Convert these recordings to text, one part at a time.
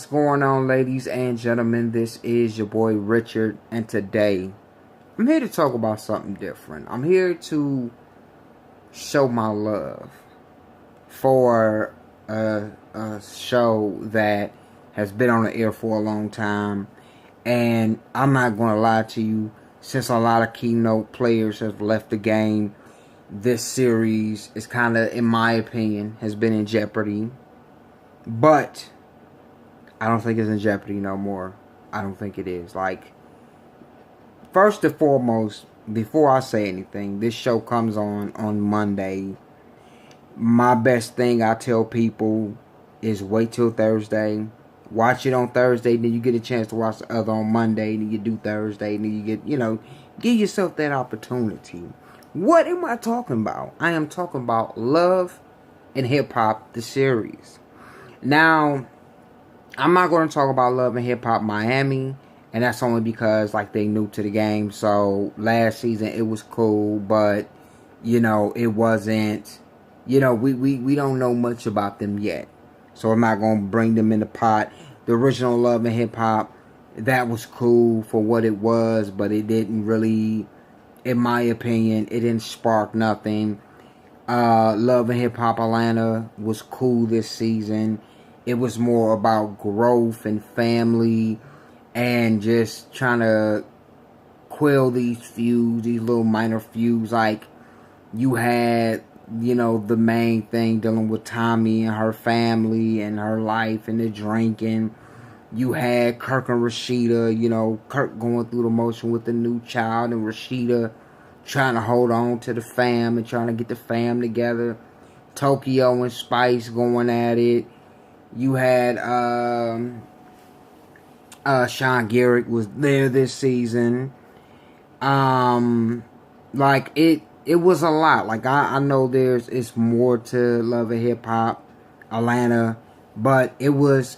What's going on, ladies and gentlemen? This is your boy Richard, and today I'm here to talk about something different. I'm here to show my love for a show that has been on the air for a long time, and I'm not going to lie to you, since a lot of keynote players have left the game, this series is kind of, in my opinion, has been in jeopardy. But I don't think it's in jeopardy no more. I don't think it is. Like, first and foremost, before I say anything, this show comes on Monday. My best thing I tell people is wait till Thursday. Watch it on Thursday, then you get a chance to watch the other on Monday, then you do Thursday, then you get, give yourself that opportunity. What am I talking about? I am talking about Love and Hip Hop, the series. Now, I'm not going to talk about Love and Hip Hop Miami, and that's only because, like, they new to the game. So last season it was cool, but it wasn't. We don't know much about them yet, so I'm not going to bring them in the pot. The original Love and Hip Hop, that was cool for what it was, but it didn't really, in my opinion, it didn't spark nothing. Love and Hip Hop Atlanta was cool this season. It was more about growth and family and just trying to quell these feuds, these little minor feuds. Like, you had, the main thing dealing with Tommy and her family and her life and the drinking. You had Kirk and Rashida, Kirk going through the motion with the new child and Rashida trying to hold on to the fam and trying to get the fam together. Tokyo and Spice going at it. You had Sean Garrett was there this season. Like it was a lot. Like I know it's more to Love and Hip Hop Atlanta, but it was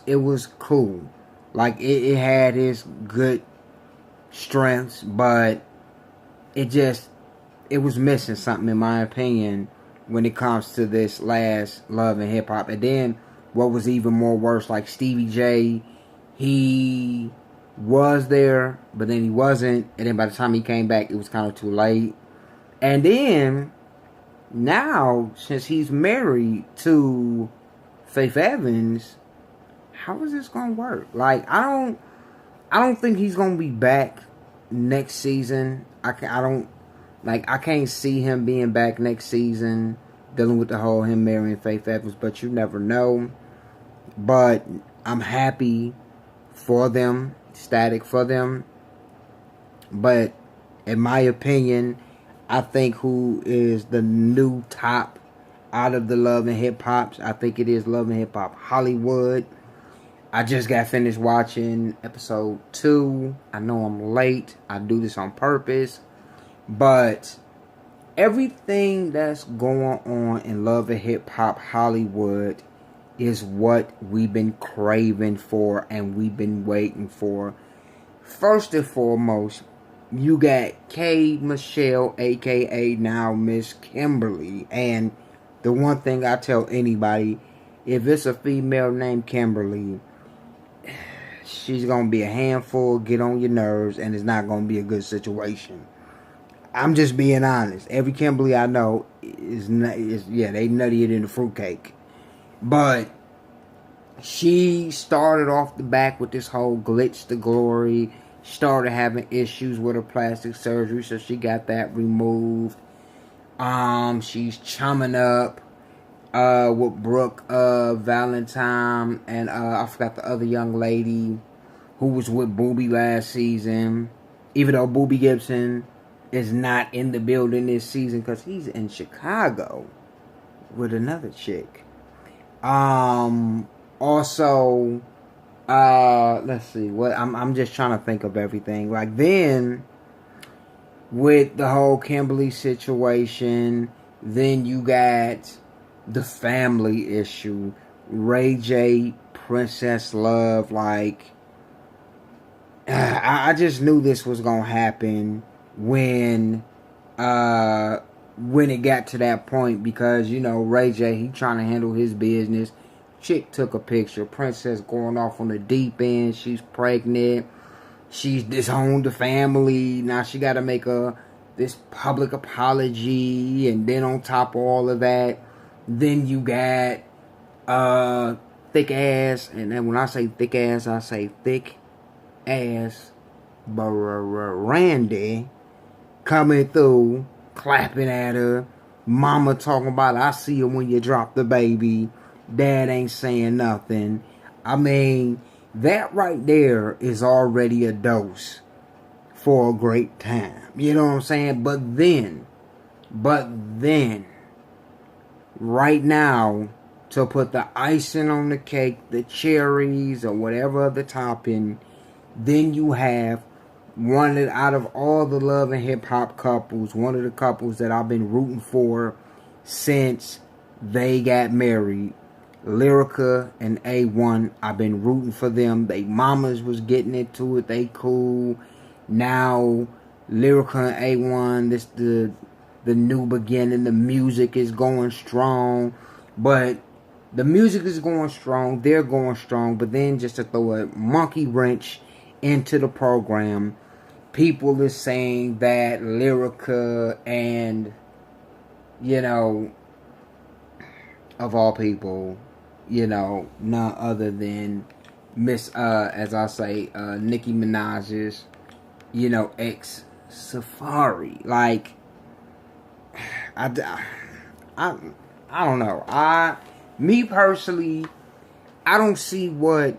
cool. Like it had its good strengths, but it was missing something, in my opinion, when it comes to this last Love and Hip Hop. And then what was even more worse, like Stevie J, he was there, but then he wasn't. And then by the time he came back, it was kind of too late. And then, now, since he's married to Faith Evans, how is this going to work? Like, I don't think he's going to be back next season. I can't see him being back next season, dealing with the whole him marrying Faith Evans, but you never know. But I'm happy for them, ecstatic for them. But in my opinion, I think who is the new top out of the Love and Hip Hops, I think it is Love and Hip Hop Hollywood. I just got finished watching episode 2. I know I'm late. I do this on purpose. But everything that's going on in Love and Hip Hop Hollywood is what we've been craving for and we've been waiting for. First and foremost, you got K. Michelle, aka now Miss Kimberly. And the one thing I tell anybody, if it's a female named Kimberly, she's going to be a handful, get on your nerves, and it's not going to be a good situation. I'm just being honest. Every Kimberly I know is they nuttier than the fruitcake. But she started off the back with this whole glitch to glory. Started having issues with her plastic surgery, so she got that removed. She's chumming up with Brooke Valentine and I forgot the other young lady who was with Boobie last season. Even though Boobie Gibson is not in the building this season because he's in Chicago with another chick. Also, let's see what I'm just trying to think of everything. Like, then with the whole Kimberly situation, then you got the family issue, Ray J, Princess Love. Like, I just knew this was gonna happen when it got to that point, because Ray J, he trying to handle his business, Chick took a picture. Princess going off on the deep end. She's pregnant. She's disowned the family. Now she got to make this public apology. And then on top of all of that, then you got thick ass. And then when I say thick ass, I say thick ass Randy coming through, clapping at her. Mama talking about, I see you when you drop the baby. Dad ain't saying nothing. I mean, that right there is already a dose for a great time. You know what I'm saying? But then, right now, to put the icing on the cake, the cherries, or whatever other topping, then you have one that, out of all the love and hip hop couples, one of the couples that I've been rooting for since they got married. Lyrica and A1, I've been rooting for them. They mamas was getting into it. They cool. Now, Lyrica and A1, this the new beginning. The music is going strong. But the music is going strong. They're going strong. But then just to throw a monkey wrench into the program, people is saying that Lyrica and, you know, of all people, you know, none other than as I say, Nicki Minaj's, you know, ex Safari. Like, I don't know. Me personally, I don't see what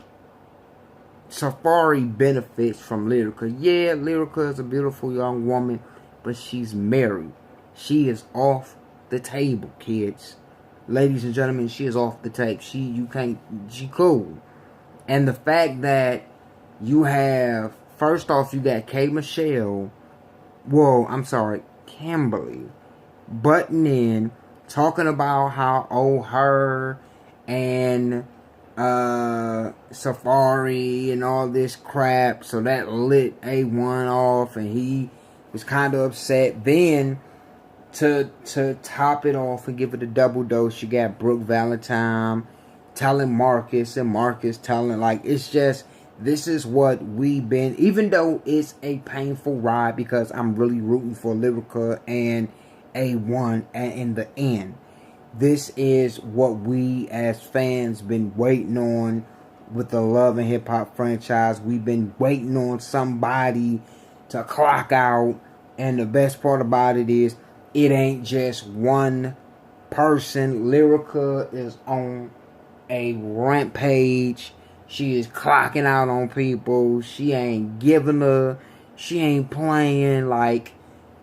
Safari benefits from Lyrica. Yeah, Lyrica is a beautiful young woman, but she's married. She is off the table, kids. Ladies and gentlemen, she is off the tape. She cool. And the fact that you have, first off, you got K. Michelle, Kimberly, butting in, talking about how her and Safari and all this crap. So that lit A1 off, and he was kind of upset. Then to top it off and give it a double dose, you got Brooke Valentine telling Marcus, and Marcus telling, like, it's just, this is what we've been, even though it's a painful ride, because I'm really rooting for Lyrica and A1 and in the end. This is what we as fans been waiting on with the Love and Hip Hop franchise. We've been waiting on somebody to clock out, and the best part about it is, it ain't just one person. Lyrica is on a rampage. She is clocking out on people. She ain't she ain't playing. Like,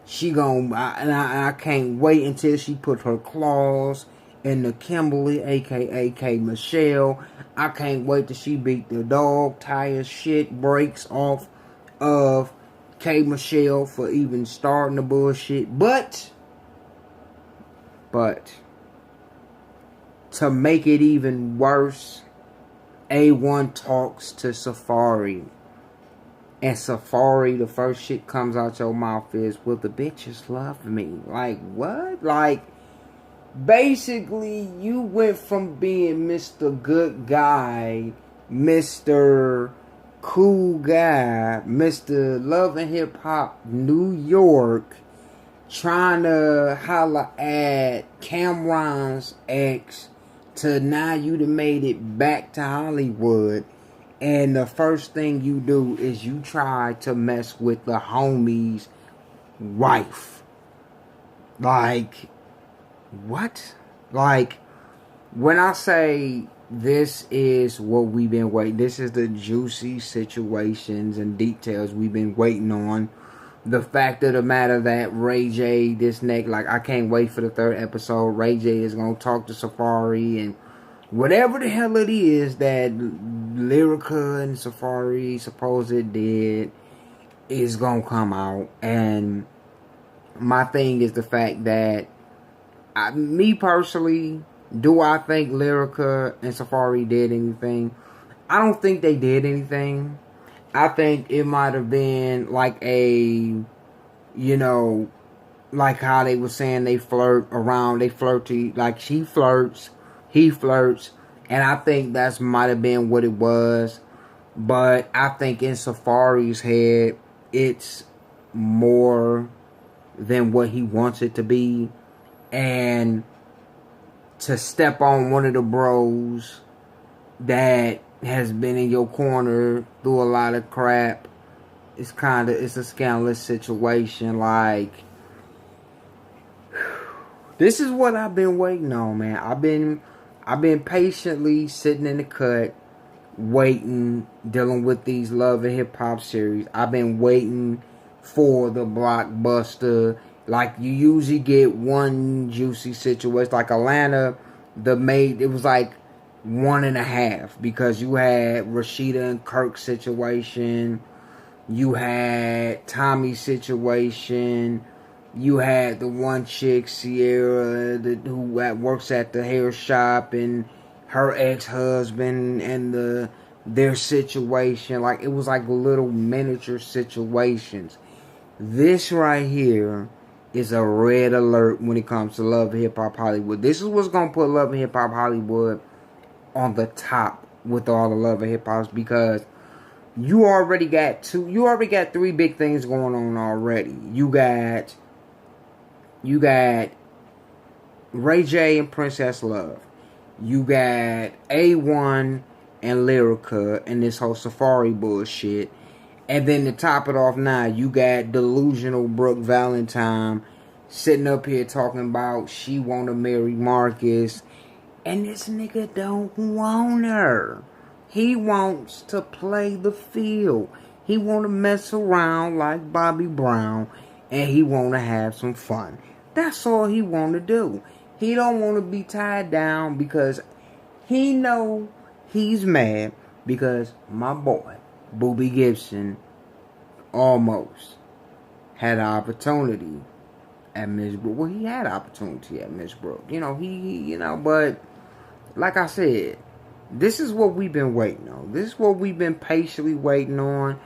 she I can't wait until she put her claws in the Kimberly, aka K. Michelle. I can't wait till she beat the dog tire shit breaks off of K. Michelle for even starting the bullshit. But to make it even worse, A1 talks to Safari. And Safari, the first shit comes out your mouth is, well, the bitches love me. Like, what? Like, basically, you went from being Mr. Good Guy, Mr. Cool Guy, Mr. Love and Hip Hop New York, trying to holler at Cameron's ex, to now you done made it back to Hollywood, and the first thing you do is you try to mess with the homie's wife. Like, what? Like, when I say this is what we've been waiting, this is the juicy situations and details we've been waiting on. The fact of the matter that Ray J, like, I can't wait for the third episode. Ray J is going to talk to Safari, and whatever the hell it is that Lyrica and Safari supposedly did is going to come out. And my thing is the fact that, me personally, do I think Lyrica and Safari did anything? I don't think they did anything. I think it might have been like a, you know, like how they were saying they flirt around, they flirty, like she flirts, he flirts, And I think that's might have been what it was. But I think in Safari's head, it's more than what he wants it to be. And to step on one of the bros that has been in your corner through a lot of crap, it's a scandalous situation. Like, this is what I've been waiting on, man. I've been patiently sitting in the cut, waiting, dealing with these Love and Hip Hop series. I've been waiting for the blockbuster. Like, you usually get one juicy situation. Like Atlanta, it was like 1.5, because you had Rashida and Kirk's situation, you had Tommy's situation, you had the one chick, Sierra, who works at the hair shop, and her ex-husband, and their situation. Like, it was like little miniature situations. This right here is a red alert when it comes to Love and Hip Hop Hollywood. This is what's gonna put Love and Hip Hop Hollywood on the top with all the Love and Hip Hops, because you already got 3 big things going on already. You got Ray J and Princess Love. You got A1 and Lyrica and this whole Safari bullshit. And then to top it off now, you got delusional Brooke Valentine sitting up here talking about she want to marry Marcus. And this nigga don't want her. He wants to play the field. He want to mess around like Bobby Brown. And he want to have some fun. That's all he want to do. He don't want to be tied down, because he know he's mad because my boy, Boobie Gibson, almost had an opportunity at Miss Brooke. Well, he had opportunity at Miss Brooke. But like I said, this is what we've been waiting on. This is what we've been patiently waiting on.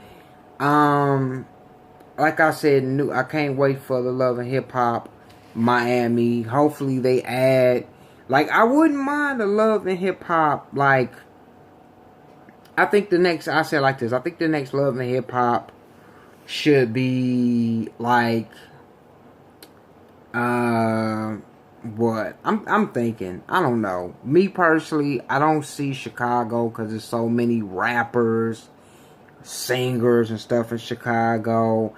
Like I said, I can't wait for the Love and Hip Hop Miami. Hopefully they add, like, I wouldn't mind the Love and Hip Hop, like, I think the next Love and Hip Hop should be like, what? I'm thinking, I don't know. Me personally, I don't see Chicago, because there's so many rappers, singers and stuff in Chicago,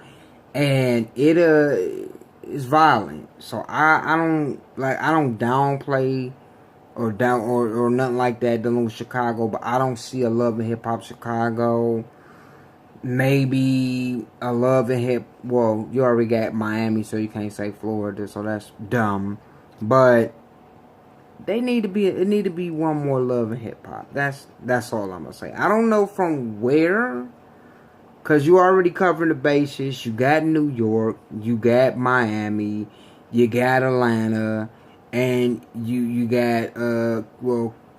and it is violent. So I don't downplay or nothing like that dealing with Chicago, but I don't see a Love and Hip Hop Chicago. Maybe a Love and Hip, well, you already got Miami, so you can't say Florida, so that's dumb. But it need to be one more Love and Hip Hop. That's all I'm gonna say. I don't know from where, because you already covering the bases. You got New York, you got Miami, you got Atlanta, and you got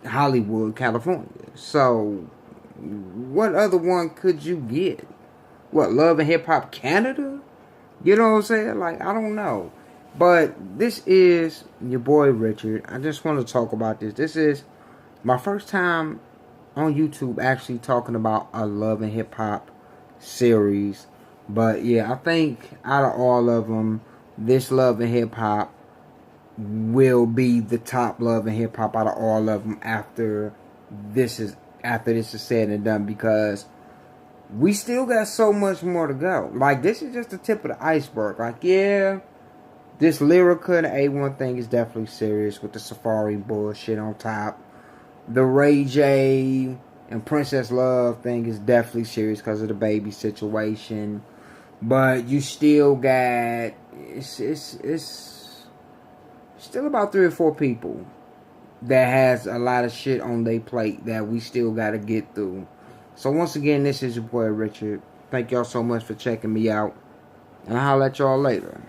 Hollywood, California. So what other one could you get? What, Love and Hip Hop Canada? You know what I'm saying? Like, I don't know. But this is your boy Richard. I just want to talk about this. This is my first time on YouTube actually talking about a Love and Hip Hop series. But yeah, I think out of all of them, this Love and Hip Hop will be the top Love and Hip Hop out of all of them after this is said and done, because we still got so much more to go. Like, this is just the tip of the iceberg. Like, yeah, this Lyrica and A1 thing is definitely serious with the Safari bullshit on top. The Ray J and Princess Love thing is definitely serious because of the baby situation. But you still got, it's still about 3 or 4 people that has a lot of shit on their plate that we still got to get through. So once again, this is your boy Richard. Thank y'all so much for checking me out, and I'll holler at y'all later.